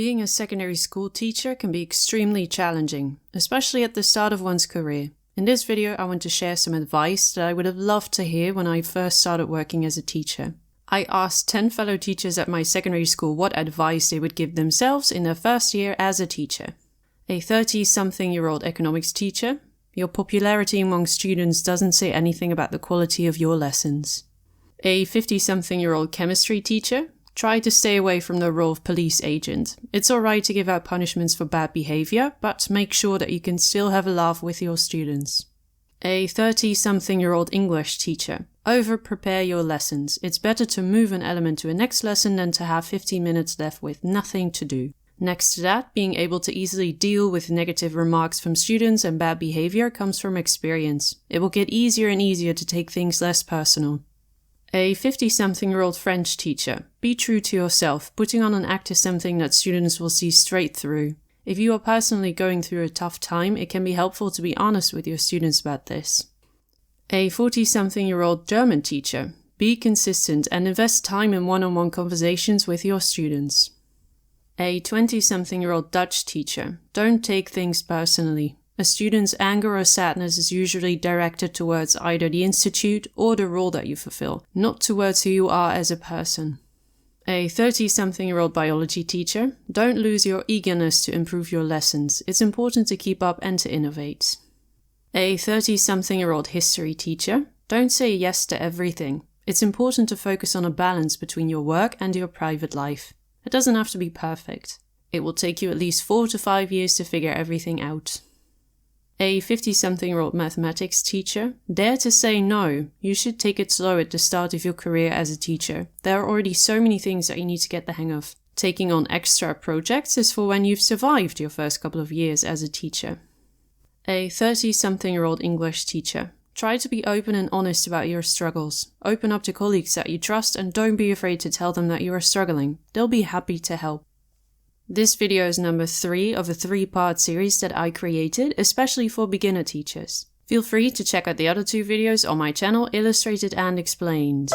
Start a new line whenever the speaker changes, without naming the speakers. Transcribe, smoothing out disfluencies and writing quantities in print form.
Being a secondary school teacher can be extremely challenging, especially at the start of one's career. In this video, I want to share some advice that I would have loved to hear when I first started working as a teacher. I asked 10 fellow teachers at my secondary school what advice they would give themselves in their first year as a teacher. A 30-something-year-old economics teacher: your popularity among students doesn't say anything about the quality of your lessons. A 50-something-year-old chemistry teacher: try to stay away from the role of police agent. It's alright to give out punishments for bad behavior, but make sure that you can still have a laugh with your students. A 30-something-year-old English teacher: over-prepare your lessons. It's better to move an element to a next lesson than to have 15 minutes left with nothing to do. Next to that, being able to easily deal with negative remarks from students and bad behavior comes from experience. It will get easier and easier to take things less personal. A 50-something-year-old French teacher: be true to yourself. Putting on an act is something that students will see straight through. If you are personally going through a tough time, it can be helpful to be honest with your students about this. A 40-something-year-old German teacher: be consistent and invest time in one-on-one conversations with your students. A 20-something-year-old Dutch teacher: don't take things personally. A student's anger or sadness is usually directed towards either the institute or the role that you fulfill, not towards who you are as a person. A 30-something-year-old biology teacher: don't lose your eagerness to improve your lessons. It's important to keep up and to innovate. A 30-something-year-old history teacher: don't say yes to everything. It's important to focus on a balance between your work and your private life. It doesn't have to be perfect. It will take you at least 4 to 5 years to figure everything out. A 50-something-year-old mathematics teacher: dare to say no. You should take it slow at the start of your career as a teacher. There are already so many things that you need to get the hang of. Taking on extra projects is for when you've survived your first couple of years as a teacher. A 30-something-year-old English teacher: try to be open and honest about your struggles. Open up to colleagues that you trust and don't be afraid to tell them that you are struggling. They'll be happy to help. This video is number 3 of a 3-part series that I created, especially for beginner teachers. Feel free to check out the other 2 videos on my channel, illustrated and explained.